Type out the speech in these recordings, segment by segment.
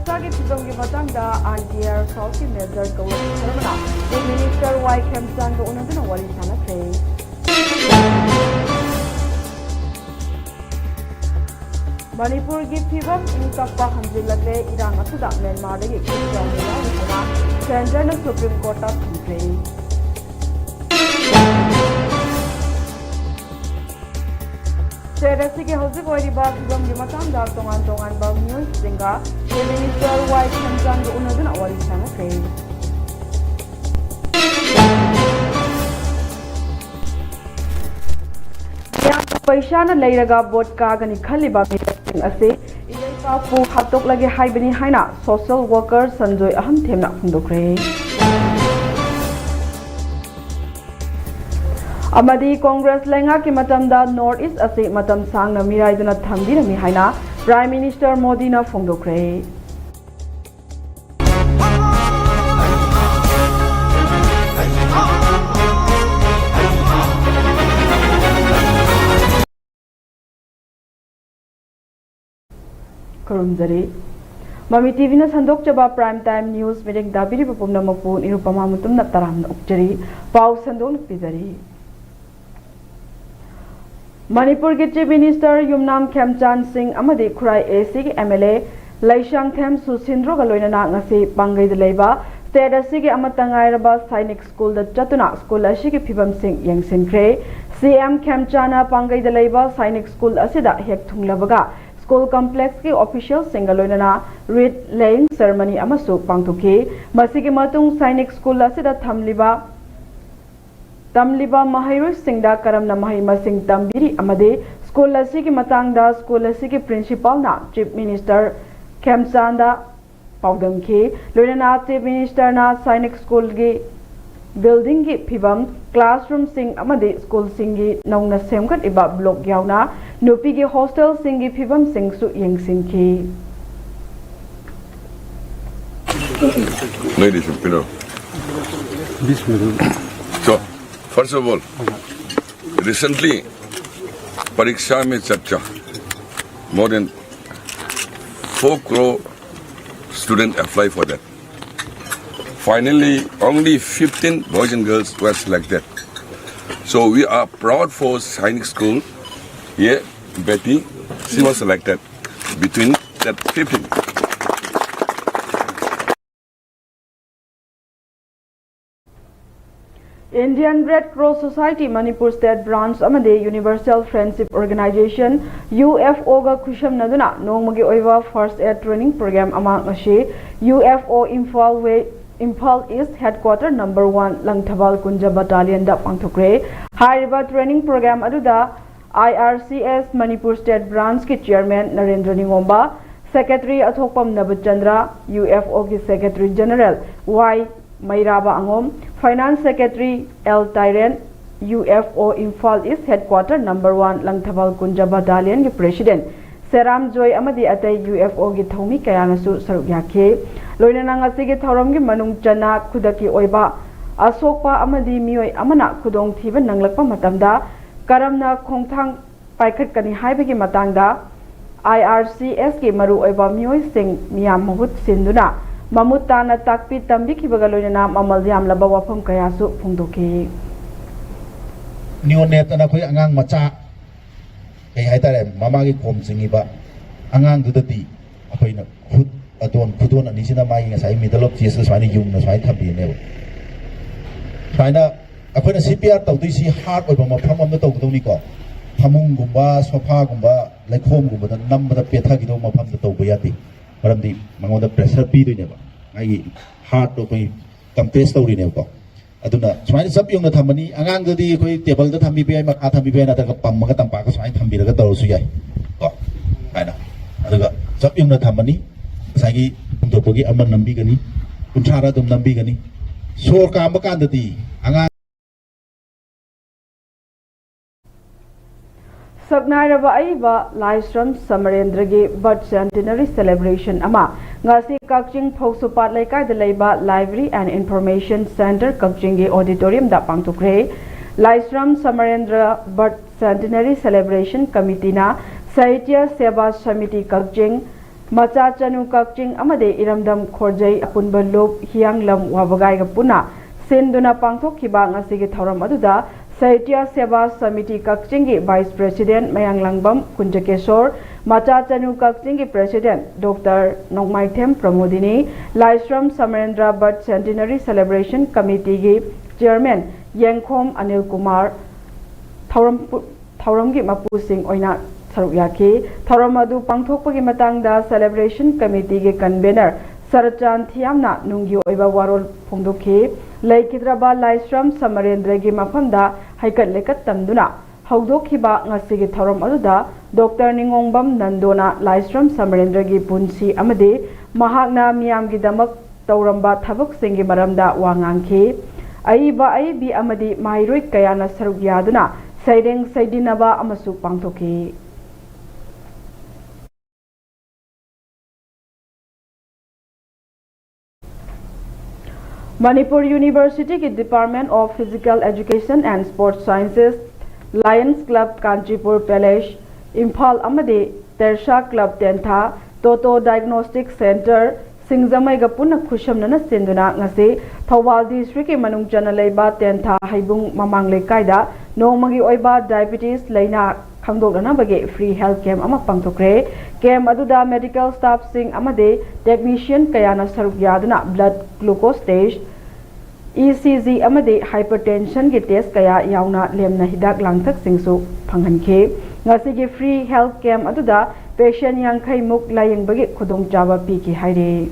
Masagi Tidongi Matanga and Dear South Major Gawin Sarmana, the Minister Y. Kemsan go Unadana Walisana Pay. Manipur give Pibam in Kappa Hanzilate, Irang Asuda, Myanmar, the Centenary Supreme Court of Country. Serasi ke hozi ko riba Pibam di matang dar tongan ba news singa the Minister Y. Kemsan go Unadana Walisana Pay. पैसा लेरगा boat कागनी खलिबा meeting असे इलेपापु हातोक लगे हाइबनी हाइना social worker Sanjay अहम थेमना फुंदोख्रे अमदी कांग्रेस लेंगा की मतमदा north east असे मतम सांगना मिराइदना थंबिरमी हाइना prime minister Modi ना फुंदोख्रे Kurumzari Mami TV na sandok chaba prime time news meeting dabiri pupumna mapu NIRUPAMA MUTUM na taram na ukjari pau sandok pizari Manipur ke Chief Minister Yumnam Khemchan Singh amadi Khurai AC ke MLA Laishang Them Susindro ga loinana ngasi pangai de leiba state asi ke amatangai raba Sainik School da chatuna school asi ke phibam sing yengsinkre CM Khemchana pangai de leiba Sainik School asida hek thunglabaga School complex ki official singaloinana read laying ceremony amasu pangthuki masigi matung Sainik School asida tamliba mahairoi singda karamna mahai masing tambiri amade school asigi matangda school asigi principal na Chief Minister Khemchanda paudamki loinana Chief Minister na Sainik School gi building gi phibam classroom sing amade school singi nauna semkat iba block yauna nupi gi hostel singi phibam sing su yengsinki Ladies and gentlemen. So, first of all, recently Pariksha mein charcha more than 4 crore students apply for that. Finally, only 15 boys and girls were selected. So we are proud for Sainik School. Here, Betty, she was selected between that 15. Indian Red Cross Society Manipur State Branch amade Universal Friendship Organization UFO ga khusham naduna nongmagi oiwa first aid training program amang ashi UFO Imphal East Headquarter number 1 Langthabal Kunja Battalion da pangthokre hariba training program aduda IRCS Manipur State Branch ki Chairman Narendra Ningomba Secretary Athokpam Nabachandra UFO ki Secretary General Y Mairaba Angom Finance Secretary L Tyren UFO Imphal East Headquarter number 1 Langthabal Kunja Battalion ki President Seram Joy amadi atay UFO gi thomi kayanasu saruk yakhe loinana ngasi gi thorom gi manung chana khudaki oiba asokpa amadi mioi amana khudong thiba nanglakpa matamda karamna khongthang paikhat kani haibagi matangda IRCS ki maru oiba mioi sing miyam mahut sinduna mamutana takpi tambi khibaga loinana mamal yam laba wafam kayasu phungdoki neonet ana khoi angang macha kay haitare mama gi khom singiba angang dudati akoina khud khudon ani sina mai ngasai middle of jesus swani yung na swai thabi ne faina akoina CPR tawdui si hard oiba mafam am taw gudoni ko phamung gumba sofa gumba laikhom gumba da nambada petha gi do mafam da taw bayati maramdi mangoda pressure pi do ne ba ai hard to koi compress tawri ne ko aduna swai sab yung na thamani angang gadi koi table da thambi bai ma ka thambi bai na da pam ma tampa ka swai thambi da taw su yai ko faina aduga sab yung na thamani sagi to pogi aman nambi gani kunthara dum nambi gani sor ka ma kan dati anga Sagnaraba aiba Laishram Samarendragi birth centenary celebration ama ngasi Kakching Phausupat Laikai da leiba Library and Information Center Kakching gi auditorium da pangtukre Laishram Samarendra birth centenary celebration committee na Sahitya Seva Samiti Kakching macha chanu kakching amade iramdam khorjai apunba lop hianglam wabagai ga puna senduna pangthokhiba ngasigi thoram aduda Saitya Seva Samiti Kakchingi Vice President Mayanglangbam Kunjakeshor, Macha Chanu Kakchingi President Dr. Nongmaithem Pramodini, Laisram Samarendra Bhatt Centenary Celebration Committee gi Chairman Yengkhom Anil Kumar, Thauramgi Mapusing Oina Sarukyaki, Thauramadu Pangthokpagi Matangda Celebration Committee gi Convener Sarachan Thiamna Nunggi Oiba Warol Phongdokhi, Laikidraba Laisram Samarendra gi Mafamda Haikat Lekat Tamduna, Haudokhiba Ngasigi Thoram Aduda, Dr. Ningongbam Nandona Laisram Samarendra gi Punsi Amade, Mahakna Miyamgi Damak Tauramba Thabuk Singi Maramda Wangangki, Aiba Aibi Amadi Mahiroi Kayana Sarugyaduna, Saideng Saidinaba Amasu Pangtoki. Manipur University के Department of Physical Education and Sports Sciences, Lions Club Kanchipur Palace, Imphal Amade, Tersha Club Tentha, Toto Diagnostic Center, Singzamai Gapuna Kushamnana Sinduna Ngase, Thawal District Manung Janaleba Tentha Haibung Mamang Lekaida, Nomagi Oiba Diabetes Laina Kangdogana Bage Free Health Camp Ama Pangtokre, Camp Aduda Medical Staff Sing Amade, Technician Kayana Sarugyadana Blood Glucose Stage, ECG amade hypertension ki test kaya yauna lemna hidak langthak singsu phanghanke ngasi ki free health camp aduda patient yankhai muk layeng bagi khudong chawa pi ki haire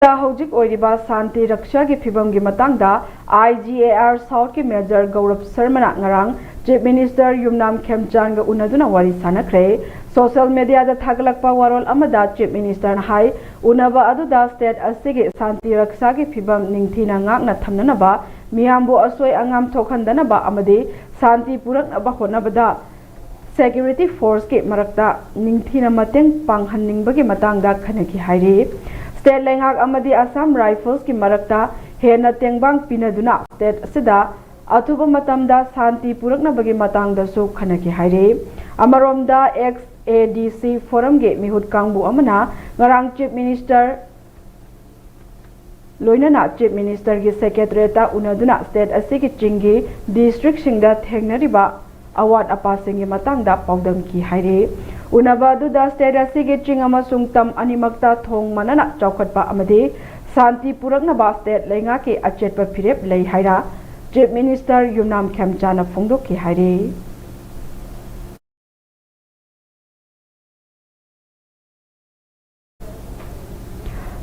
hojik oiriba santi raksha ki phibam gi matangda IGAR South ki Major Gaurav Sharma ngarang Chief Minister Yumnam Khemchand ga unaduna wari sanakre Social media da thaglakpa warol amada Chief Minister hai unaba aduda state asigi santi raksha ki phibam ningthina ngakna thamnanaba miyambu asoi angam thokhandanaba amadi santi puraknaba honabada security force ki marakta ningthina mateng panghanningbagi matangda khanaki hairi state lengak amadi Assam Rifles ki marakta hena tengbang pinaduna state asida athuba matamda santi puraknabagi matangdasu khanaki hairi amaromda ADC Forum ge mihut kangbu amana ngarang Chief Minister Loinana Chief Minister gi Secretary unaduna state asigi chingi district singda thengnariba award apasingi matangda paudam ki haire unaba duda state asigi ching amasung tam animakta thong manana chaukhatpa amade santi puraknaba state lenga ki achetpa phirep lei haira Chief Minister Yumnam Khemchand phongdok ki haire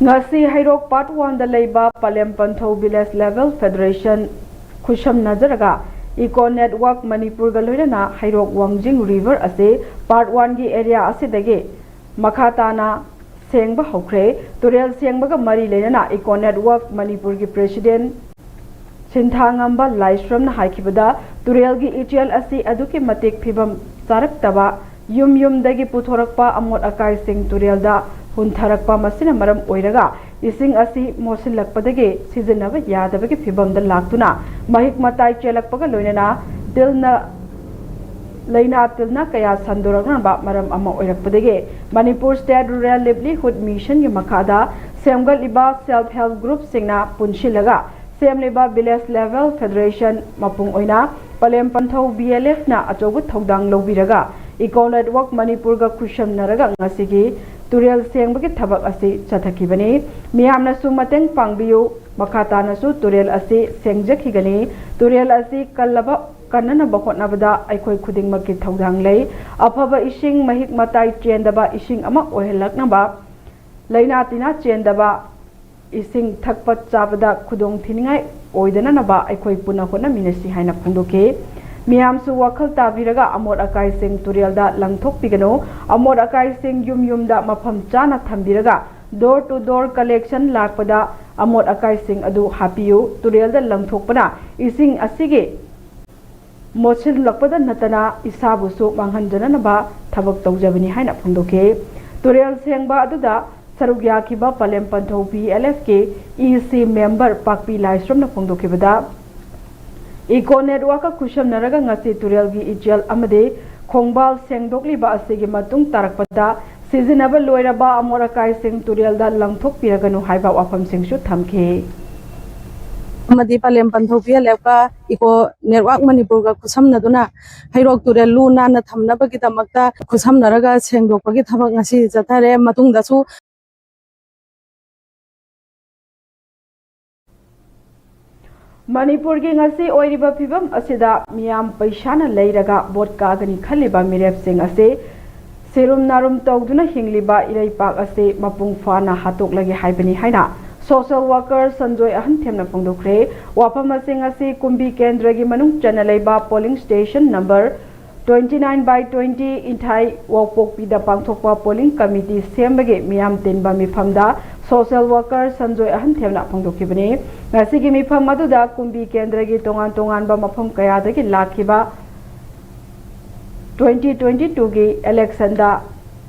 Ngasi Hairok Part 1 da leiba Palem Pantho Village Level Federation Khusham Nazaraga Eco Network Manipur ga loinana Hairok Wangjing River ase Part 1 gi area ase dage Makhatana Sengba Hokre Turel Sengba ga mari leinana Eco Network Manipur gi President Sinthangamba Laisram na haikibada Turel gi ETL ase aduki matik phibam sarak taba yum dagi puthorakpa amot akai sing Turel da Huntharakpa masina maram oiraga ising asi mosilakpadage sizinaba yadabagi phibamda laktuna mahik matai chelakpaga loinana tilna kaya sandoraknaba maram ama oirakpadage Manipur State Rural Livelihood Mission gi makhada semgaliba self help group singna punshilaga semliba village level federation mapung oina Palem Pantho BLF na achogu thodang lobiraga Eco Network Manipur ga khusham naraga ngasigi Turel Sengbagi Thabak asi Chathakibani, Miyamna su mateng pangbiyu, Makhatana su Turel asi Sengjakhigani, Turel asi Kallaba Kanana Bakotnabada, Aikoi Kuding Maki Thodang Lay, Apaba Ishing Mahik Matai Chendaba Ishing Ama Ohelaknaba, Lainatina Chendaba, Ising Thakpat Chabada Kudong Thiningai, Oidanaba, Aikoi Punakona Minasi Haina Pundoke. Miyam su wakal tabiraga amot akai sing Turelda langthok pigano amot akai sing yum da mafam chana thambiraga door to door collection lakpada amot akai sing adu hapiyu Turelda langthokpana ising asige mochil lakpada natana isabu su manghanjana naba thabak tawjabani haina phongdoke Turel sengba aduda sarugya kiba Palem Pantho PLF ke EC member Pakpi Laisram na phongdokibada Eco Network ka khusham naraga ngasi Turel gi EGL amade khongbal sengdokliba asigi matung tarakpada sizinaba loiraba amorakai sing turialda langthok piraganu haiba wafam singsu thamke amadi palem panthopia lepka iko network manipur ga khusamna duna hairok turel lu na na thamna bagi tamakta khusamna raga sengdok bagi thabak ngasi jathare matung dasu Manipur ki ngasi oiriba phibam asida miyam paisana leiraga bot kagani khaliba mirep sing ase serum narum tawduna hingliba iraipak ase mapung fana hatok lagi haibani haina social worker sanjoy ahan themna phongdokre wapam sing ase kumbi kendra gi manung chana leiba polling station number 29/20 inthai wapok pida pangthokpa polling committee sembage miyam tenba mifamda social worker sanjoy ahan themna phongdokibani ngasigi mifam maduda kumbi kendra gi tongan tongan ba mafam kaya dagi lakhiba 2022 gi election da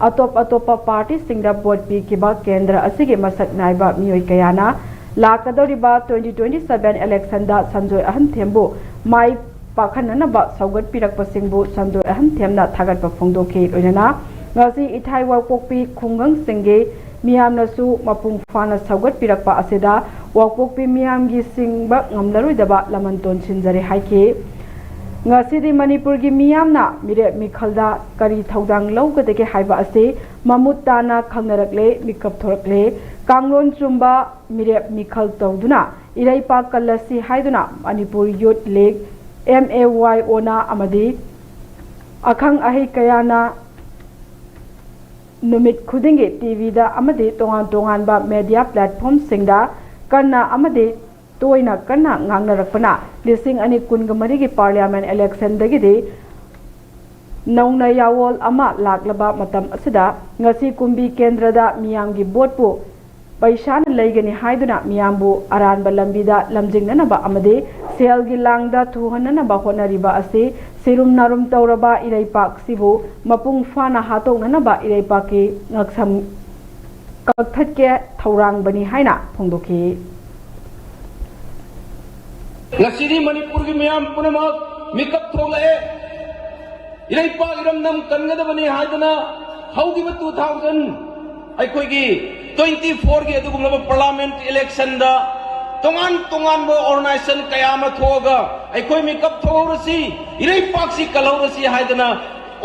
atop party singda vote pi kiba kendra asigi masak naiba mioi kayana lakadoriba 2027 election da sanjoy ahan thembu mai pakhanana ba saugat pirak pasingbu sanjoy ahan themna thagat ba phongdokhi loinana ngasi ithai wa pokpi khungang singe miyamna su mapung fana saugat pirak pa aseda wa pokpi miyam gi singba ngamlaroi daba lamanton sinjare haike ngasidi manipur gi miyamna mire mikhalda kari thaudang lawgadege haiba ase mamutana khangnarakle mikap thorakle kanglon chumba mire mikhal tawduna iraipa kalasi haiduna manipur youth league MAY ona amadi akhang ahi kayana numit khudinge TV da amadi tongan ba media platform singda kanna amadi toina kanna ngangnarakpana lising ani kungamari gi parliament election dagidi nauna yawol ama laklaba matam asida ngasi kumbi kendra da miyam gi botpu paisa leigani haiduna miyambu aranba lambida lamjingnana ba amade sel gi langda thuhanana ba honariba ase serum narum tawraba iraipak sibu mapung fana hatoknana ba iraipak ki ngaksam kakthatke thaurang bani haina phongdokhi ngasidi manipur gi miyam punamak mikap tholae iraipak iramnam kangadabani haiduna haugi 2000 aikoi gi 24 की अदुगुमलबा parliament election दा तोंगान बो organisation कयामा थोगा अखोय makeup थोरसी इरै पाक्सी कलौरसी हाइदना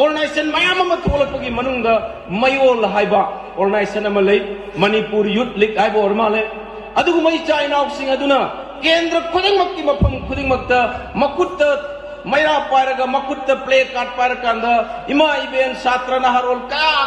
organisation मयाम म थोलकपगी मनुंगा मयोल हाइबा organisation म लै Manipur youth league हाइबो ओरमाले अदुगुमै चाइनाउ सिंग अदुना केंद्र खुदिंगमक्की मफम खुदिंगमक्ता मकुत्ता मैरा पायरगा मकुत्ता play card पायरकांदा इमा Eben छात्र नहरोल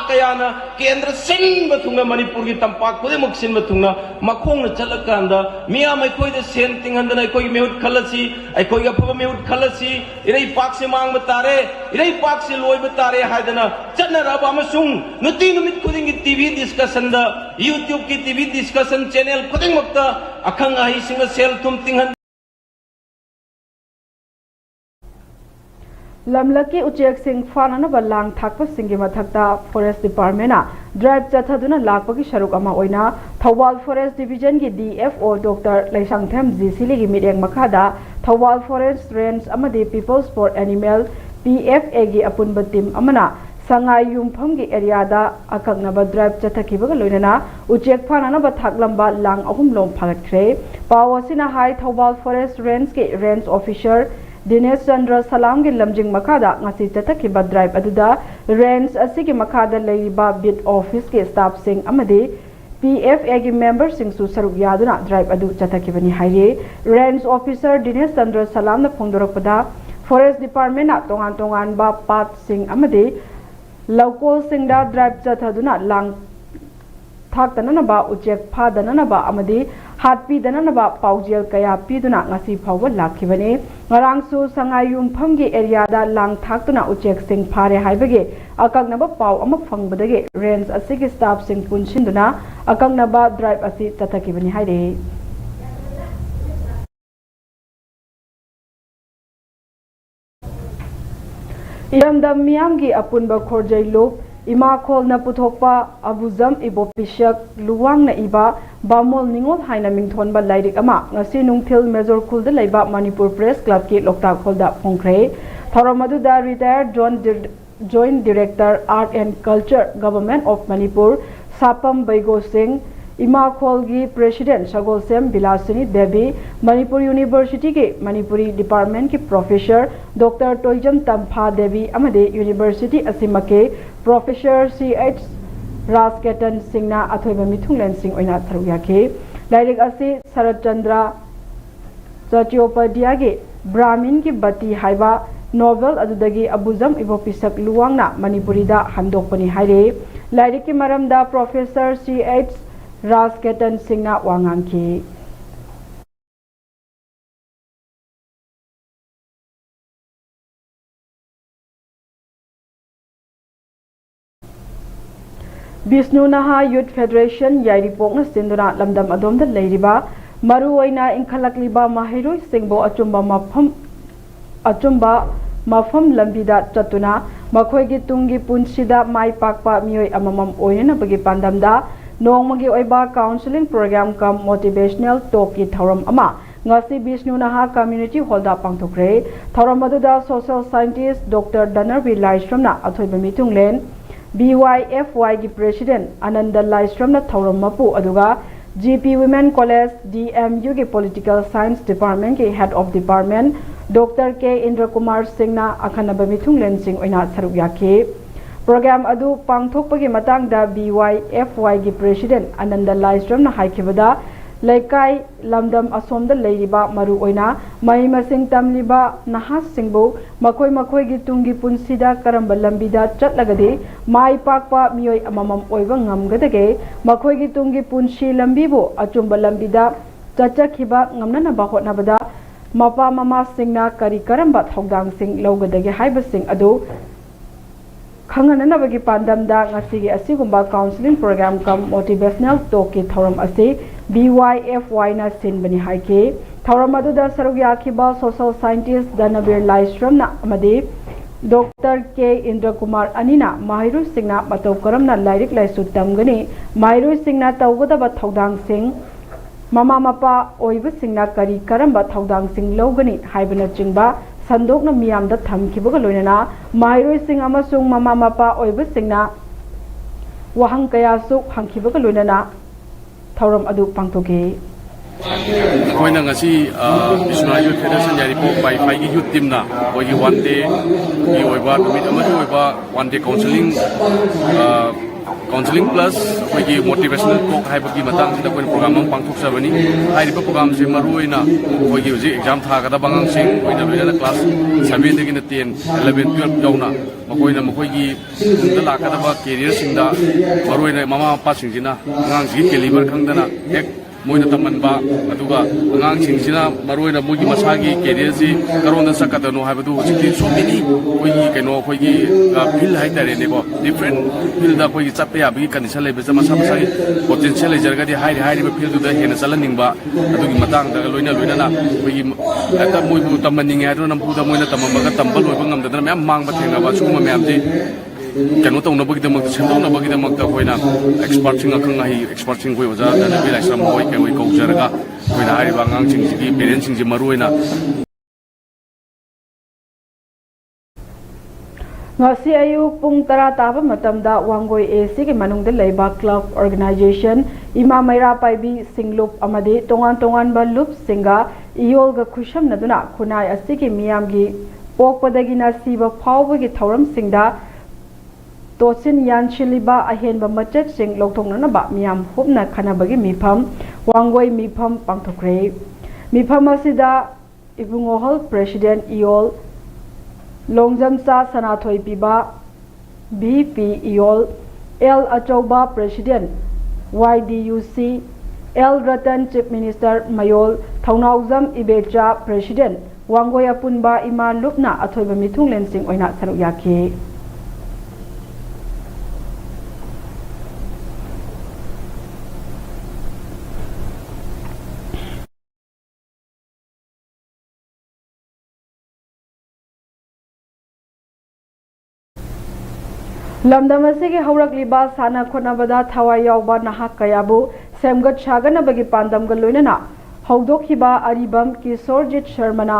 कयाना केंद्र सिंह बथुंगा मणिपुर की तंपाक खुदिमुक सिन बथुंगा मखोंग चलकांदा मिया मैखोय द सेन तिंगंदना अखोय मेहुत खलसी अखोय अफब मेहुत खलसी इरै पाक से मांग बतारे इरै पाक से लोय बतारे हायदना चनरब अमसुंग नुति नुमित खुदिंग टीवी डिस्कशन दा यूट्यूब की टीवी डिस्कशन चैनल खुदिंगमक्ता अखंग आही सिंग सेल तुम तिंगन lamlaki uchek sing fanana balang thakpa singi mathakta forest department na drive chathaduna lakpagi sharuk ama oina thawal forest division gi DFO Dr Laisangthem GCL gi mideng makhada thawal forest range amadi peoples for animal PFA gi apunba team amana sangai yumpham gi area da akagnaba drive chathakibaga loinana uchek fanana ba thaklamba lang ahum lom phagatkre pawasina hai thawal forest range gi range officer Dinesh Chandra Salam gi lamjing makhada ngasi chathaki drive aduda range asigi makhada leiba bid office ke staff sing amadi PFA gi member sing su saruk yaduna drive adu chathaki bani haire range officer Dinesh Chandra Salam na phongdorakpada forest department na tongan ba pat sing amadi local sing da drive chathaduna lang thaktanana ba uchek phadanana ba amadi hatpi danana ba paujel kaya piduna ngasi phawwa lakhibane ngarang su sangayum phamgi area da lang thaktuna uchek sing phare haibage akagnaba paw ama phangbadage range asigi staff sing punsinduna akagnaba drive asi tathakibani haire iramdam miyamgi apunba khorjai lok ima khol na puthokpa abuzam ibopisyak luwang na iba bamol ningol haina mingthon ba lairik ama ngasi nungthil major khul da laiba Manipur Press Club ki lokta khol da phongkhre thoramadu da retired John Joint Director Art and Culture Government of Manipur Sapam Baigo Singh Ima Kholgi President Shagolsem Bilasini Devi Manipur University के Manipuri Department के Professor Dr. Toijam Tampha Devi amade University Asimake Professor C.H. Rasketan Singhna Athoiba Mithunglen Singh oina tharuyake Direct Asi Sarat Chandra Chattopadhyay के Brahmin की बत्ती हाइबा novel अदुदगी अबुजम इबोपिसक लुवांगना मणिपुरीदा हंदोकपनी हाइरे लाइरिक के मरमदा professor C.H. Rajketan सिंहना वांगांकी बिष्णुनाहा यूथ फेडरेशन याइरिपोंगना सिंदुना लमदम अदोमदा लेरिबा मरुओइना इंखलकलिबा माहिरुई सिंहबो अचुम्बा मफम लंबिदा चतुना मखोइगी तुंगी पुंसिदा माई पाकपा मियोय अममम ओइनबगी पांदमदा नोंमगी ओइबा counselling programme cum motivational talk की थौरम अमा ngasi बिष्णुनाहा कम्युनिटी हॉलदा पांगथोखरे थौरम अदुदा सोशल साइंटिस्ट डॉक्टर डनरबी लाइस्ट्रमना अथोइबा मिथुंगलेन BYFY की प्रेसिडेंट आनंद लाइस्ट्रमना थौरम मपु अदुगा GP Women College DMU के पॉलिटिकल साइंस डिपार्टमेंट के हेड ऑफ डिपार्टमेंट डॉक्टर के इंद्र कुमार सिंहना अखनब मिथुंगलेन सिंह ओइना सरुक याखे प्रोग्राम अदु पांगथोकपगी मतांगदा BYFY की प्रेसिडेंट आनंद लाइस्ट्रमना हाइखिबदा लेकाई लमदम असोमदा लेरिबा मरु ओइना मही मसिंग तमलिबा नहास सिंहबो मखोय मखोयगी तुंगी पुंसिदा करंब लंबिदा चटलगदे माई पाकपा मियोय अममम ओइबा ngamgadage मखोयगी Tungi पुंसि लंबिबो अचुंबा लंबिदा चचखिबा ngamnanaba hotnabada Mopa mama सिंहना करी करंबा थौदांग सिंह लौगदगे हाइबा सिंह अदु खंगननबगी पांदमदा ngasiगी asigumba counseling program kam motivational talk की थौरम असे BYFY ना सिनबनी हाइके थौरम अदुदा सरुग याखिबा सोशल साइंटिस्ट दनबीर लाइस्ट्रम ना अमदे डॉक्टर के इंद्र कुमार अनिना माहिरु सिंहना मतौ करमना लाइरिक लाइसु तमगनी माहिरु सिंहना तौगदबा थौदांग सिंह ममा मपा ओइबा सिंहना करी करंबा थौदांग सिंह लौगनी हाइबना चिंबा संदोकना मियामदा थमखिबगा लोइनना माहिरु सिंह अमसुंग ममा मपा ओइबा सिंहना वहंग कयासु हंखिबगा लोइनना थौरम अदु पांगथोके Koyna ngasi National Youth Federation yaripo pai pai gi youth team na oigi one day gi oiba numit amadi oiba one day counseling plus oigi motivational talk haibagi matang sida koi program ang pangthok sabani hairipa program se maruina oigi uji exam thagada bangang sing oina loina class 7 dagi na 10 11 12 jauna makoina makoigi da lakada ba career singda maruina mama papa singjina ngang gi caliber khangdana ek मोइना तमनबा अदुगा अंगांग सिंगसिना मरोइना मोगी मसागी career जी करोंदा सकदनो हाबदु सिटी सो मेनी कोई कैनो कोई फील हाइतारे नेको डिफरेंट फील दा कोई चपे याबी कंडीशन लेबे जमा सामसाई पोटेंशियल लेजरगादी हाइरि हाइरि फील दुदा हेना चलनिंगबा अदुगी मतंग दा लोइना लोइना ना कोई अता मोइबु तमनिंग यादो नमपुदा मोइना तमबगा तंबल होइबा ngamdadana मैम मांगबा थेंगाबा सुमा मैम जी कनो तौनबगीदमक सेंदोनबगीदमक अखोइना एक्सपर्ट सिंग अखंग हाई एक्सपर्ट सिंग कोइ ओजा दना बे लाइसम होय के होय कौजरगा कोइना हारिबा अंगांग सिंग सिगी पेरेंट्स सिंग जे मरुइना ngasi ayu pung tara taba matamda wangoi AC ke manungda leiba club organization ima maira paibi singlup amade tongan tongan ba lup singa iol ga khusham naduna khunai asi ke miyam gi pokpadagi na siba phawba gi thauram singda तोसिन यानशिलिबा अहेनबा मचत सिंग लौथोंगनबा मियाम हुबना खनाबगी मिफम वांगोई मिफम पांगथोखरे मिफम असिदा इबुंगोहल प्रेसिडेंट इयोल लोंगजमसा सनाथोई पिबा BP इयोल एल अचौबा president YDUC L Ratan chief minister मयोल थौनाउजम इबेचा प्रेसिडेंट वांगोई अपुनबा इमा लुपना अथोइबा मिथुंगलेन सिंग ओइना सरुक याखे लमदमसे के हौरकलिबा साना खोनाबदा थावाय यावबा नाहा कयाबु सेमगत सागनबगी पांदमगा लोइनना हौदोखिबा Aribam किशोरजीत शर्माना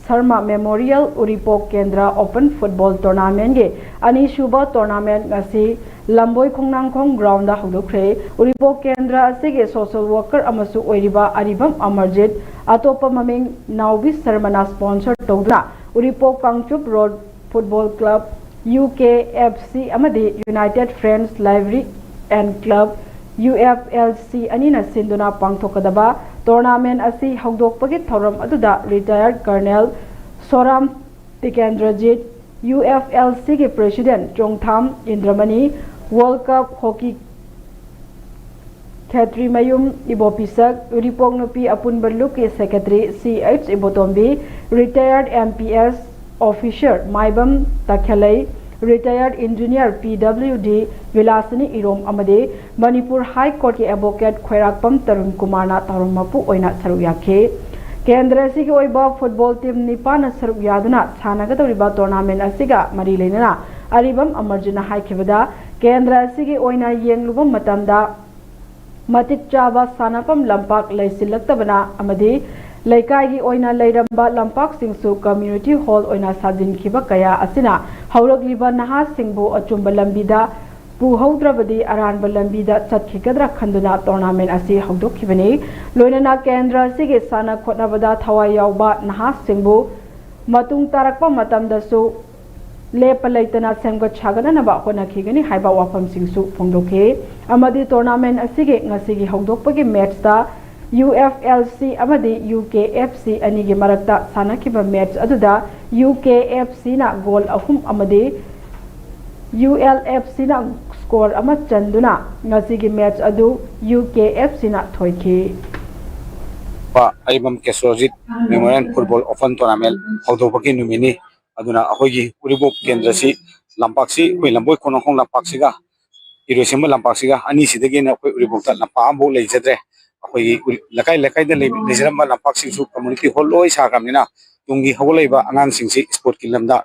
Sarma Memorial Uripok Kendra Open Football Tournament ge ani shuba tournament ngasi Lamboi Khongnangkhong ground da hudokre Uripok Kendra asige social worker amasu oiriba aribam Amarjit atopa maming Naubi Sarmana sponsor tawduna Uripok Kangchup Road Football Club UKFC amadi United Friends Library and Club UFLC anina sinduna pangthokadaba tournament asi hawdokpagi thoram aduda retired Colonel Soram Tikendrajit UFLC ke President Chongtham Indramani World Cup Hockey Khetri Mayum Ibopisak Uripok Nupi Apunbalu ke Secretary CH Ibotombi retired MPS officer Maibam Takhelai retired engineer PWD Vilasani Irom Amade Manipur High Court ke advocate Khairakpam Tarun Kumarna Tarumapu oina saruk yakhe Kendra asigi oiba football team nipana saruk yaduna sanagadoriba tournament asiga mari leinana aribam Amarjuna haikibada Kendra asigi oina yengluba matamda matik chaba sanapam lampak laisilaktabana amade Laikai oina leiramba lampak singsu community hall oina sajin khiba kaya asina hauragliba naha singbu achumba lambida pu haudrabadi aranba lambida chatkhigadra khanduna tournament asi haudokhibani loinana kendra sige sana khotnabada thawai yawba naha singbu matung tarakpa matamdasu lepa leitana semga chagana ba honakhigani haiba wafam singsu phongdokhe amadi tournament asige ngasigi haudokpagi match ta UFLC amadi UKFC anigi marakta sanakiba match aduda UKFC na goal ahum amadi ULFC na score ama chanduna ngasigi match adu UKFC na thoiki pa aibam Kesorjit Memorial Football Open Tournament hawdopaki numini aduna ahogi Uribok Kendrasi Lampaksi koi lamboi khonong Lampaksiga Irosemba Lampaksiga ani sidagi na koi Uribok ta Lampambo leijadre akhoi lakai da lejaramba lampak singsu community hall loi sakamnina tungi hawlaiba angang singsi sport kilamda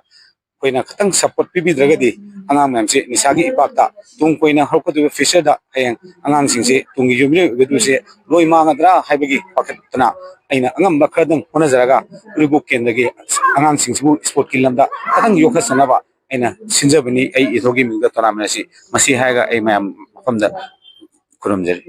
koina khatang support pibidragadi angang namse nisagi ipakta tung koina harkadu fisher da hayang angang singsi tungi yumre weduse loi mangadra haibagi pakatna aina angam bakradang honajaraga Uribok Kendagi angang singsu sport kilamda khatang yokhasanaba aina sinjabani ai ithogi mingda tournament si masi haiga ai mayam famda kurumjari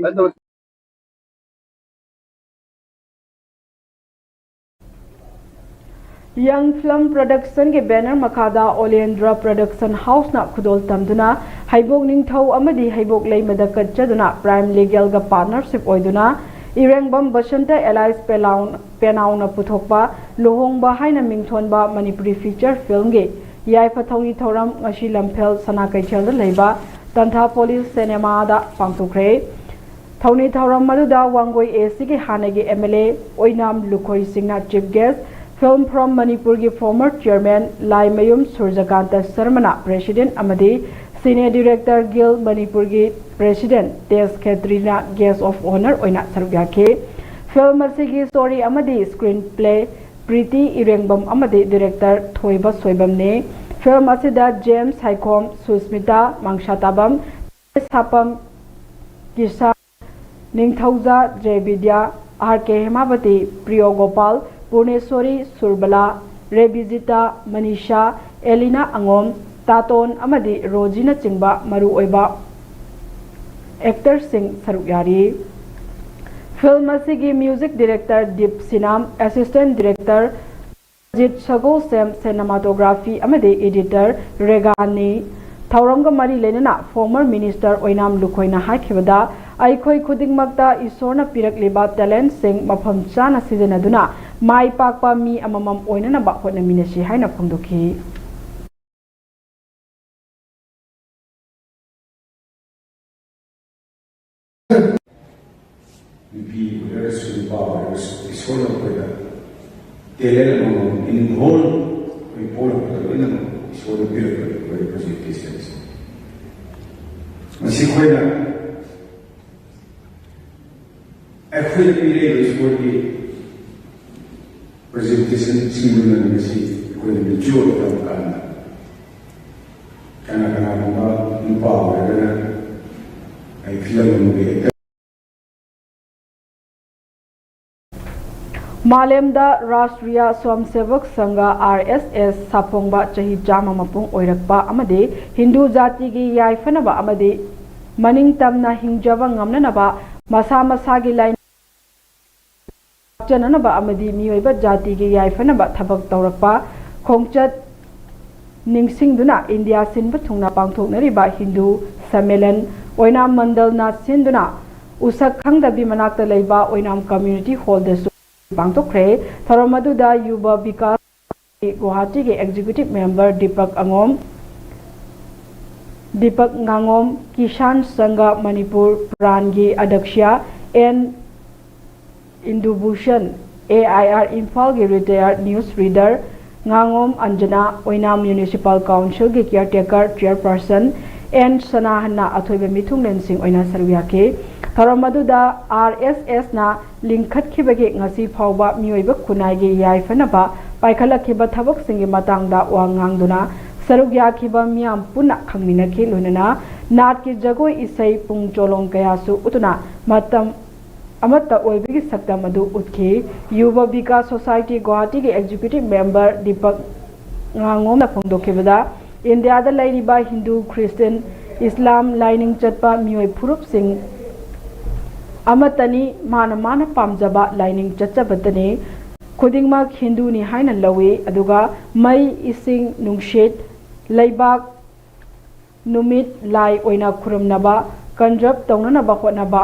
Young Film Production ke banner makada Olendra Production House na khudol tamduna haibok ningthau amadi haibok leimada kachaduna Prime Legal ga partnership oiduna Irengbam Basanta Allies Penauna puthokpa lohongba haina mingthonba Manipuri feature film ge yai pathauni thoram ngashi lamphel sana kaichel leiba Tantha Police Cinema da pangthokre thauni thoram maduda wangoi AC ke hanagi MLA Oinam Lukhoi Singna chief guest Film from Manipur ki former chairman Lai Mayum Surjakanta Sarmana president amadi senior director Gil Manipur ki president Tes Katrina guest of honor oina sarugakhe film asigi story amadi screenplay Priti Irengbam amadi director Thoiba Soibam ne film asida James Haikom Susmita Mangshatabam Sapam Kisa Ningthauja Jayvidya RK Hemavati Priyo Gopal Purneswari Surbala Rebizita Manisha Elina Angom Taton amadi Rojina Chingba Maru Oiba actor sing Sarukyari film asigi music director Deep Sinam assistant director Jit Sago Sem cinematography amadi editor Regani Thauranga Mari Lenana former minister Oinam Lukhoina haikibada Aikoi khudingmakta isorna pirakliba talent sing mafam chana sijanaduna mai pakpa mi amamam oinana ba hotnaminasi haina phongdokhi Actually, we for the presentation similar to this, when the joy of Kana power, I feel मालेमदा राष्ट्रीय Swayamsevak Sangh RSS साफोंबा चही चामा मपुंग ओइरकपा अमदे हिंदू जाति की याइफनबा अमदे मनिंग तमना हिंगजबा ngamnanaba मसा मसागी line चननबा अमदे मियोइबा जाति की याइफनबा थबक तौरकपा खोंगचत निंगसिंगदुना India सिनबा थुंगना पांगथोकनरिबा Hindu सम्मेलन ओइनाम मंडलना सिंदुना उsak खंगदबी मनाक्ता लेबा ओइनाम community hall दसु पांगथोकरे थरमदुदा युवा विकास गुवाहाटी के एग्जीक्यूटिव मेंबर दीपक nganगोम किसान संघ मणिपुर प्राण की अध्यक्ष एन इंदुभूषण AIR इम्फाल के रिटायर्ड न्यूज रीडर nganगोम अंजना ओइनाम म्युनिसिपल काउंसिल के केयरटेकर चेयरपर्सन एन सनाहना अथोइबे मिथुंगलेनसिंग ओइना सरुयाके थरमदुदा RSS ना लिंखतखिबगे ngasi फावबा मियोइबा खुनाइगे याइफनबा पाइखलखिबा थबकसिंगी मतंगदा वांगांगदुना सरुयाखिबा मियाम पुना खंगमिनखे लोनना नाट की जगोय इसै पुंग चोलोंग कयासु उतुना मतम अमत्ता ओइबगी सक्ता मधु उतखे युवा विकास सोसाइटी गुवाहाटी के एग्जीक्यूटिव मेंबर दीपक nganगोम ना फोंदोखिबदा इंडिया दा लैरिबा हिंदू क्रिश्चियन इस्लाम लाइनिंग चटपा मियोइ फुरुप सिंह अमतनी माना पामजबा लाइनिंग चचबतने खुदिंगमक हिंदूनी हाइना लवे अदुगा मई इसिंग नुंगशेट लैबाक नुमित लाई ओइना खुरमनबा कंजब तौननबा होनबा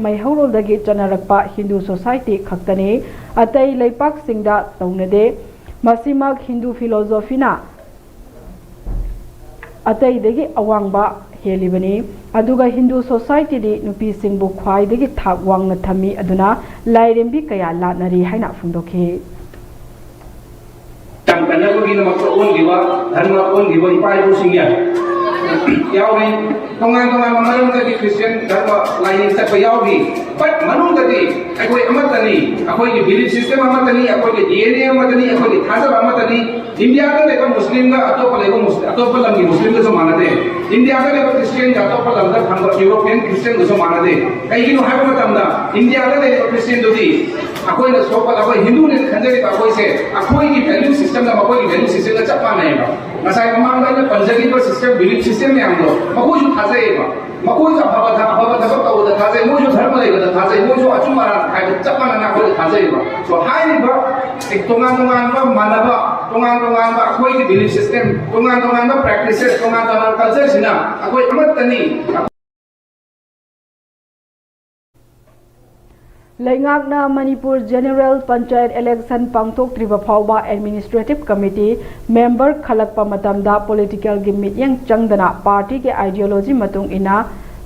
मैहौरोदगी चनरकपा हिंदू सोसाइटी खक्तने अतै लैपाक सिंगदा तौनदे मसिमक हिंदू फिलोसोफीना अतैदगी अवांगबा हेलिबनी अदुगा हिंदू सोसाइटी दी नुपी सिंगबु ख्वाइदगी थाक वांगना थमी अदुना लाइरेंबी कया लानरी हाइना फुंदोखे तंगनबगी नमक ओनगिबा धर्म ओनगिबा इपाइबु सिंगया यावरी तोंगान मनुंगदगी क्रिश्चियन धर्म लाइनिंग चटप यावगी बट मनुंगदगी अखोय अमतनी अखोय की बिलीफ सिस्टम अमतनी अखोय की DNA अमतनी अखोय की थाजब अमतनी इंडिया का लेबा मुस्लिम का अतोप लंगी मुस्लिम का मानदे इंडिया का लेबा क्रिश्चियन का अतोप लंगा थांबा यूरोपियन क्रिश्चियन का मानदे कईगिनो हाइबा मतमदा इंडिया का लेबा क्रिश्चियन दुदी अखोय न सोपल अखोय हिंदू ने खंजरी अखोय से अखोय की वैल्यू सिस्टम दा अखोय की वैल्यू सिस्टम का चप्पा नहीं बा मसाई ममांगा पंजाबी पर सिस्टम बिलीफ सिस्टम में आंगो मखोय जो थाजेबा मखोय जो अफबा तबो थाजे मोय जो धर्म लेबा थाजे मोय जो अचुमारा खाइ चप्पा ना अखोय थाजेबा सो हाइबा एक तोंगान मानबा तोंगान अखोय की बिलीफ सिस्टम तोंगान प्रैक्टिसेस तोंगान कल्चर सिना अखोय अमतनी लेंगाकना मणिपुर जनरल पंचायत इलेक्शन पांगथोक्त्रिबा फावबा एडमिनिस्ट्रेटिव कमिटी मेंबर खलकपा मतमदा पॉलिटिकल गी मित्यंग चंगदना पार्टी के आइडियोलॉजी मतुंग इना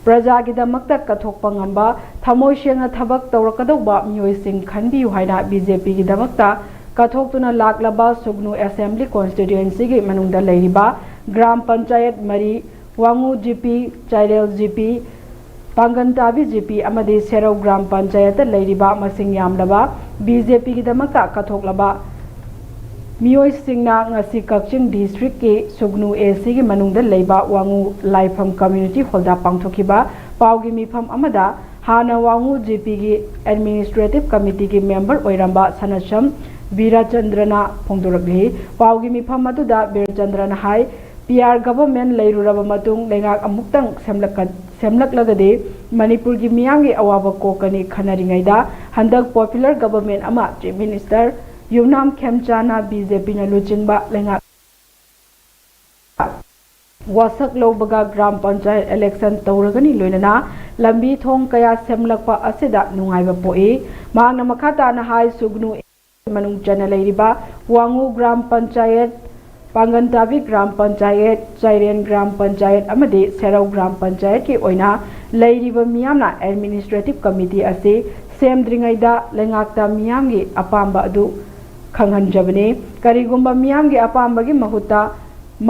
प्रजा की दमकता कथोकपा ngamba थमोय सेंगना थबक तौरकदौबा मियोइसिंग खनबियु हाइना बीजेपी की दमकता कथोक्तुना लाकलबा सुगनु असेंबली कॉन्स्टिट्यूएंसी के मनुंगदा लेरिबा ग्राम पंचायत मरी वांगु जीपी चाइरेल जीपी पांगनताबी जीपी अमदी सेरौ ग्राम पंचायत लेरिबा मसिंग यामलबा बीजेपी की दमकता कथोकलबा मियोय सिंगना ngasi कक्चिंग डिस्ट्रिक्ट के सुगनु एसी की मनुंगदा लेबा वांगु लाइफम कम्युनिटी हॉलदा पांगथोकिबा पावगी मिफम अमदा हाना वांगु जीपी की एडमिनिस्ट्रेटिव कमिटी की मेंबर ओइरंबा सनसम वीरचंद्रना फोंदोरगली पावगी मिफम अदुदा वीरचंद्रना हाई PR गवर्नमेंट लेरुरबा मतुंग लेंगाक अमुक्तंग सेमलकलगदे मणिपुर की मियांगी अवाब कोकनी खनरिंगैदा हंदक पॉपुलर गवर्नमेंट अमा चीफ मिनिस्टर युमनाम खेमचाना बीजेपी न लुचिंबा लेंगाक वासक लोबगा ग्राम पंचायत इलेक्शन तौरगनी लोइनना लंबी थोंग कया सेमलकपा असिदा नुंगाइबा पोई मांगना मखाताना हाई सुगनु मनुंग चना लेरिबा वांगु ग्राम पंचायत पांगनताबी ग्राम पंचायत चाइरेन ग्राम पंचायत अमदे सेरौ ग्राम पंचायत की ओइना लेरिबा मियामना एडमिनिस्ट्रेटिव कमिटी असे सेमद्रिंगैदा लेंगाक्ता मियामगी अपाम्बा अदु खंगहनजबने करिगुम्बा मियामगी अपाम्बगी महुता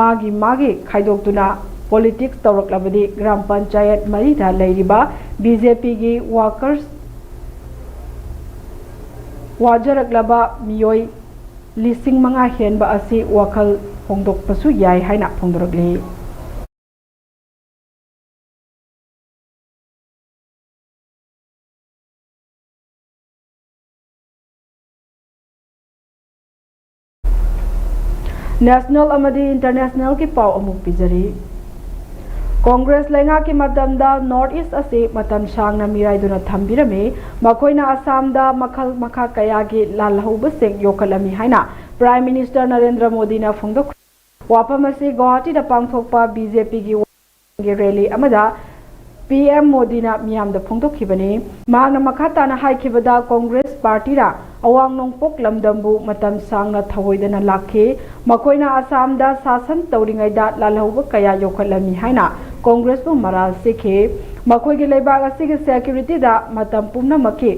मागी खाइदोक्तुना पॉलिटिक्स तौरकलबदि ग्राम पंचायत मरीदा लेरिबा बीजेपी की वर्कर्स वाजरकलबा मियोय लिसिंग मंगा हेनबा असी वखल फोंदोकपसु याय हाइना फोंदोरकले। national amadi international ki pau amuk pijari Congress lenga ki matamda North East ase matam sangna mirai duna thambirame makoina Assam da makhal makha kaya gi lalhauba seng yokalami haina Prime Minister Narendra Modi na phongdok wapamasi Guwahati da pangthokpa BJP gi rally amada PM Modi na miyam da phongdok khibani magna makhata na haikibada Congress Party ra awang nongpok lamdambu matam sangna thawoidana lakhe makoina Assam da sasan tawringai da lalhauba kaya yokalami haina Congress bu maral sikhe makoi gi leibag asigi security da matam pumna makki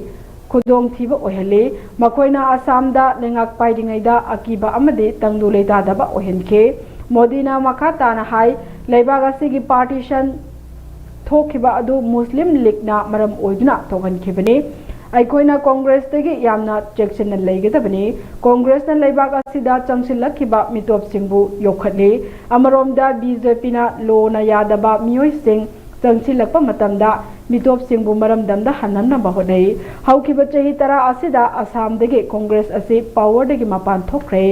khudong thiba ohele makoina Assam da lengak paidingai da akiba amade tangdu leita daba ohenke Modi na makhata na hai leibag asigi partition thokiba adu Muslim League na maram oiduna thogan khibani aikoina Congress tegi yamna section na leigedabani Congress na leibag asida changsilakhiba mitop singbu yokhatli amaromda BJP na lo na yadaba miyoi sing changsilakpa matamda mitop singbu maramdamda hananna bahodai haukiba chahi tara asida Assam degi Congress asi power degi mapan thokre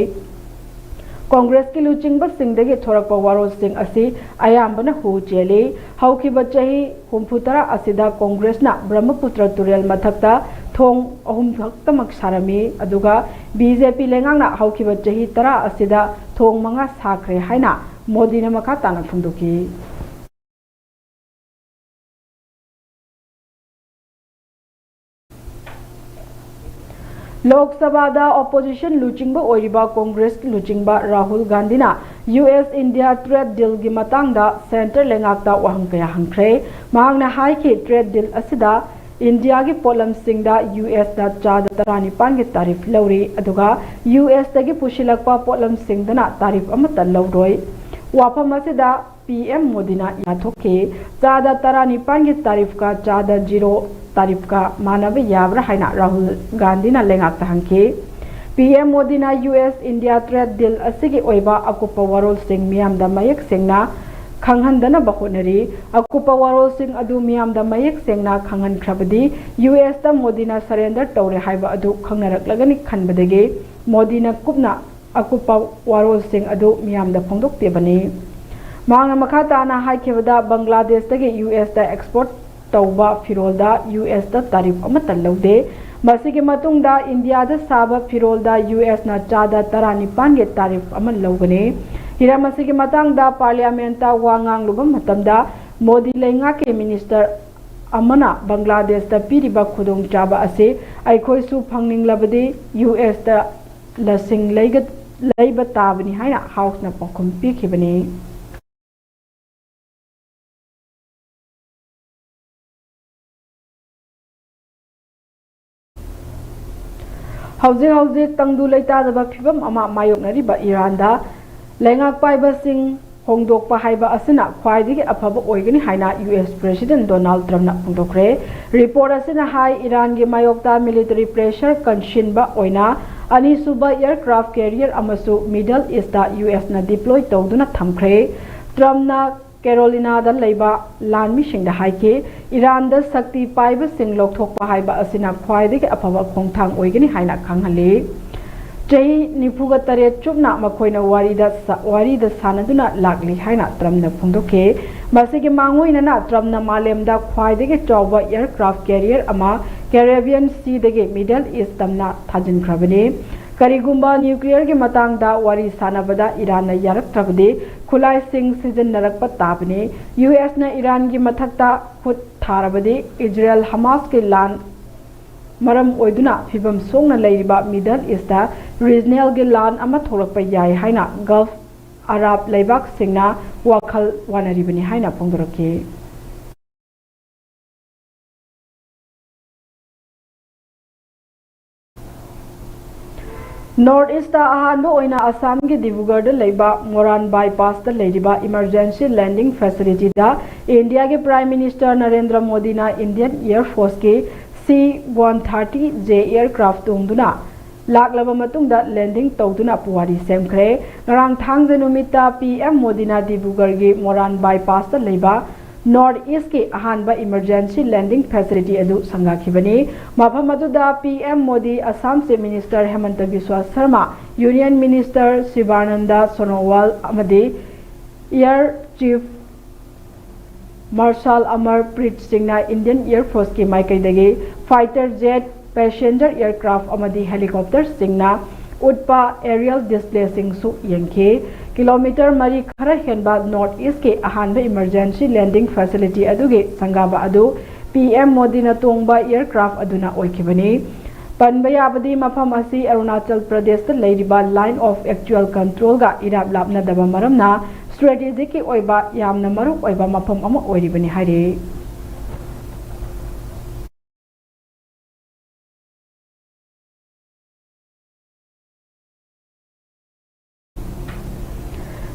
Congress ki luchingba singdagi thorakpa warol sing asi ayambana hu cheli haukiba chahi humphutara asida Congress na Brahmaputra Turel mathakta thong ahum thaktamak sarami aduga BJP lengang na haukiba chahi tara asida thong manga sakre haina Modi na makata na phungduki Lok Sabha da opposition luchingba oiriba Congress ki luchingba Rahul Gandhi na US India trade deal gi matang da center lengak da wahang kaya hangkre mahang na hai ki trade deal asida India gi polam sing da US da chada tarani pan gi tarif lauri aduga US da gi pushilakpa polam sing da na tarif amata lauroi wapam asida PM Modi na yathoke chada tarani pan gi tarif ka chada zero tarif ka manaba yabra haina Rahul Gandhi na lengak tahangke PM Modi na US India trade deal asigi oiba akupa warol sing miyam da mayak singna khanghandana bahonari akupa warol sing adu miyam da mayak singna khanghan khrabadi US da Modi na surrender tawre haiba adu khangnarak lagani khanbadage Modi na kupna akupa warol sing adu miyam da phongdok tebani mangna makhata na haikebada Bangladesh dagi US da export tauba firol da US da tarif amata laude masigi matungda India da saba firol da US na chada tarani pange tarif amal laugane hira masigi matang da parliament ta wangang lubam matamda Modi lenga ke minister amana Bangladesh da piriba khudong chaba ase aikhoi su phangning labadi US da lasing leiba tabani haina house na pakhum pikhibani Hauzik tangdu leita daba phibam ama mayoknariba Iran da lengak paiba sing hongdokpa haiba asina khwaidigi afaba oigani haina US President Donald Trump na phongdokre report asina hai Iran gi mayokta military pressure kanshinba oina ani suba aircraft carrier amasu Middle East da US na deploy tawduna thamkhre Trump na Carolina da leiba lanmi sing da haike Iran da sakti paiba sing lokthokpa haiba asina khwaidigi afaba khongthang oigani haina khanghale Jai nipuga tare chupna makoina wari da sanaduna lakli haina Trump na phongdoke masigi mangoi na Trump na malem da khwaidigi chawba aircraft carrier ama Caribbean Sea dagi Middle East tamna thajin khrabani karigumba nuclear gi matang da wari sanabada Iran na yarak thabde khulai sing season narakpa tabne US na Iran gi mathakta khut tharabade Israel Hamas ke lan maram oiduna phibam songna leiriba Middle East da regional gi lan ama thorakpa yai haina Gulf Arab leibak singna wakhal wanaribani haina phongdorake North East da ahanba oina Assam gi Dibrugarh da leiba Moran bypass da leiriba emergency landing facility da India ge Prime Minister Narendra Modi na Indian Air Force ke C-130J aircraft tungduna laklaba matungda landing tawduna puwari semkhre ngarang thangja numita PM Modi na Dibrugarh gi Moran bypass da leiba North East ki ahanba emergency landing facility adu sangakhibani mafam aduda PM Modi Assam Chief Minister Hemanta Biswa Sharma Union Minister Sivananda Sonowal amadi Air Chief Marshal Amarpreet Singh na Indian Air Force ki maikaidagi fighter jet passenger aircraft amadi helicopter singna utpa aerial display singsu yengke kilometer mari khara henba North East ke ahanba emergency landing facility aduge sangaba adu PM Modi na tongba aircraft aduna oikibani panba yabadi mafam asi Arunachal Pradesh ta leiriba line of actual control ga irap lapna daba maramna strategic ki oiba yamna maruk oiba mafam ama oiribani haire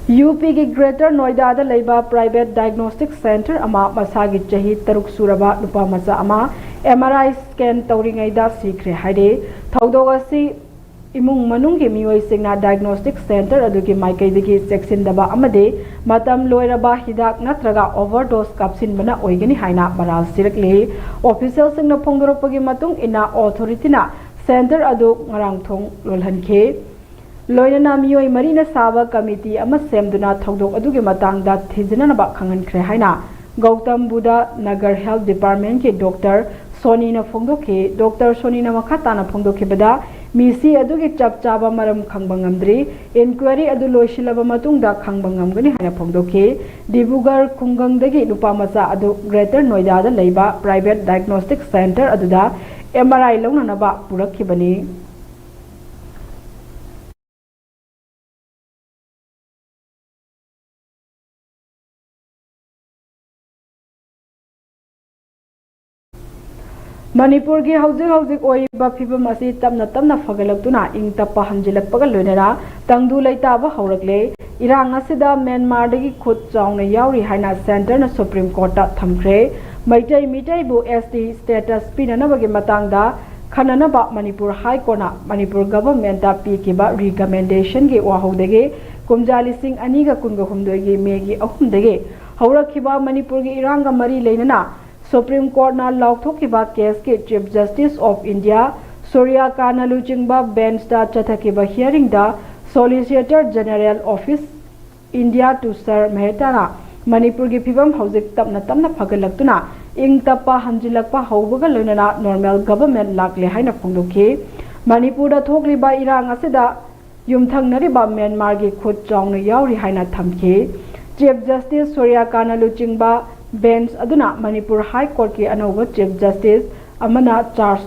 UP की Greater Noida da leiba private diagnostic center ama masagi chahi taruk suraba nupa macha ama MRI scan tauringai da sikre haide thaudogasi imung manung gi mioi singna diagnostic center adugi maikai digi section daba amade matam loiraba hidak natraga overdose kapsin bana oigani haina maral sirakle official singna phongdorokpagi matung ina authority na center adu ngarang thong lolhanke loinana mioi marina saba committee ama semduna thodok adugi matangda thijinanaba khangankhre haina Gautam Buddha Nagar Health Department ke Dr. Sonina phongdoke Dr. Sonina makhatana phongdoke bada misi adugi chapchaba maram khangbangamdri inquiry adu loisilaba matungda khangbangamgani haina phongdoke Dibugar Khungangdagi nupamacha adu Greater Noida da leiba private diagnostic center aduda MRI launanaba purakhibani Manipur ki hauzik oiba phibam asi tamna phagalaktuna ing tappa hanjilakpaga loinara tangdu leitaba haurakle irang asida Myanmar dagi khut chauna yauri haina center na Supreme Court ta thamkhre mitai bu ST status pinanabagi matangda khananaba Manipur High Court na Manipur government ta pikiba recommendation ge wahodege kumjali sing aniga kunga humdogi megi ahumdege haurakhiba Manipur gi iranga mari leinana Supreme Court na laukhokiba case ke Chief Justice of India Surya Kanalu chingba bench da chathakiba hearing da Solicitor General Office India to Sir Mehta na Manipur gi phibam hauzik tamna phagalaktuna ing tappa hanjilakpa haubaga loinana normal government lakle haina phongdokhe Manipur da thokliba irang asida yumthangnariba Myanmar gi khut chawna yauri haina thamkhe Chief Justice Surya Kanalu chingba bench aduna Manipur High Court ki anova Chief Justice amana charge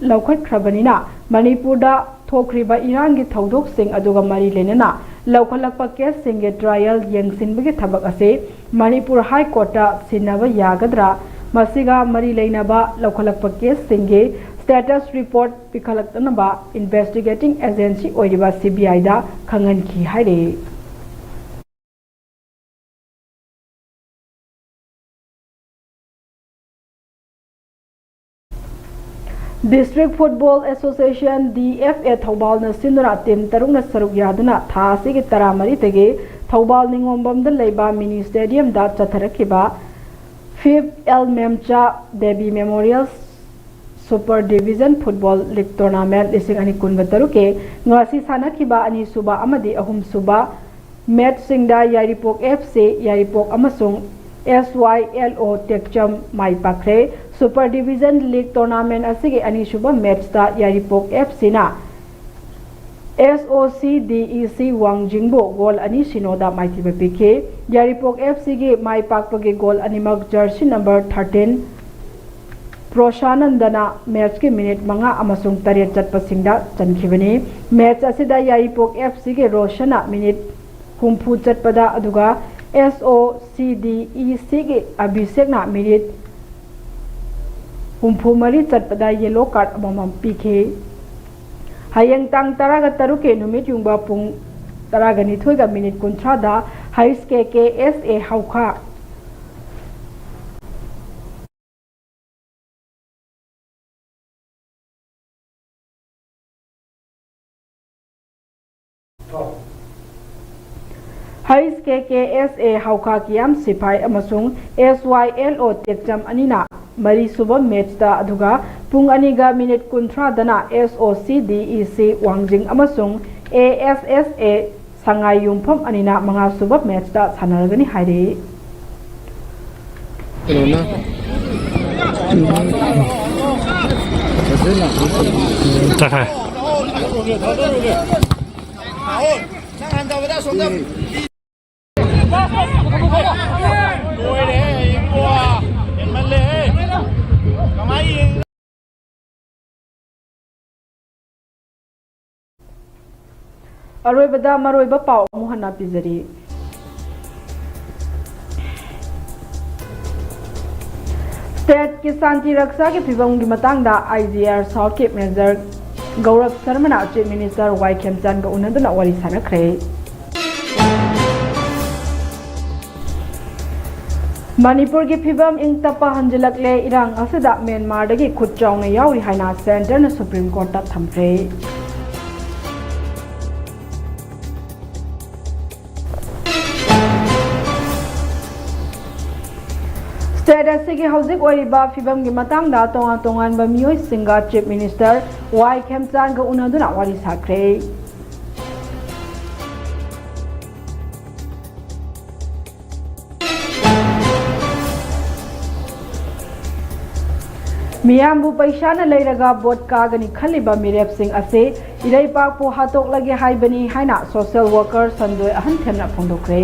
laukhat khrabani na Manipur da thokriba irang gi thodok sing aduga mari lenana laukhalakpa case sing ge trial yengsinbagi thabak ase Manipur High Court ta sinaba yagadra masiga mari leinaba laukhalakpa case sing ge status report pikhalaktanaba investigating agency oiriba CBI da khangan ki haire District Football Association DFA Thoubal na sinura team tarung na saruk yaduna tha asigi taramari tege Thoubal ningombam da leiba mini stadium da chatharakiba 5th L Memcha Devi Memorial Super Division Football League Tournament lising ani kunbataru ke ngasi sanakiba ani suba amadi ahum suba match singda Yaripok FC Yaripok amasung SYLO Tekcham Mai Pakre Super Division League Tournament asigi ani shuba match ta Yaripok FC na SOCDEC Wangjingbo goal ani sinoda maitiba pike Yaripok FC ge mai pakpage goal animak jersey number 13 Proshanandana match ke minute manga amasung tariat chatpasingda chankhibani match asida Yaripok FC ge Roshana minute humpu chatpada aduga SOCDEC ge Abhishek na minute humpu mari chatpada yellow card amamam pike hayang tang taraga taruke numit yungba pung taraga nithoiga minute kunthra da high KKSA haukha Hais KKSA Hauka Kiam Sipai Amasung SYLO Tekjam Anina Mari Suba Matchda Aduga Pung Aniga Minute Kuntra Dana SOCDEC Wangjing Amasung ASSA Sangai Yumpam Anina Manga Suba Matchda Sanaragani Haide Aroibada Maroiba Pau Muhana Pizari State Kisanti Raksa ke Pibam ki matangda IGR South Cape Manager Gaurav Sarmana Chief Minister Y Khemchan ga unaduna wari sanakre Manipur ki Pibam ing tapa hanjilakle irang asida Myanmar dagi khutchaung na yauri haina Center na Supreme Court ta thamre State Sigi Houzik Oriba Fibam ki matangda tongan ba miyoy singa Chief Minister Y Khemchan ga unaduna wari sakre Miyambu paisana leiraga bot kagani khaliba mirep sing ase irai pak po hatok lagi haibani haina social worker Sandoy ahan themna phongdokre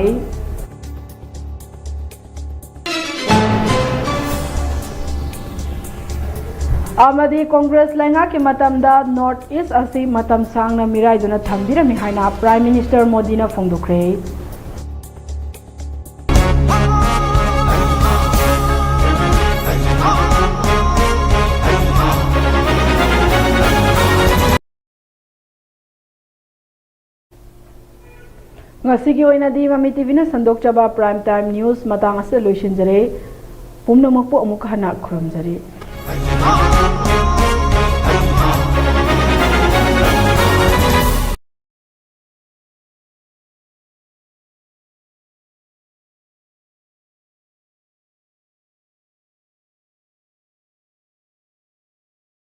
Amadi Congress Lenga ki matamda North East asi matam sangna mirai duna thambirami haina Prime Minister Modi na phongdokre Ngasigi oina di Mami TV na sandok chaba prime time news matang ase loisin jare pumna makpo amuk hana khuram jare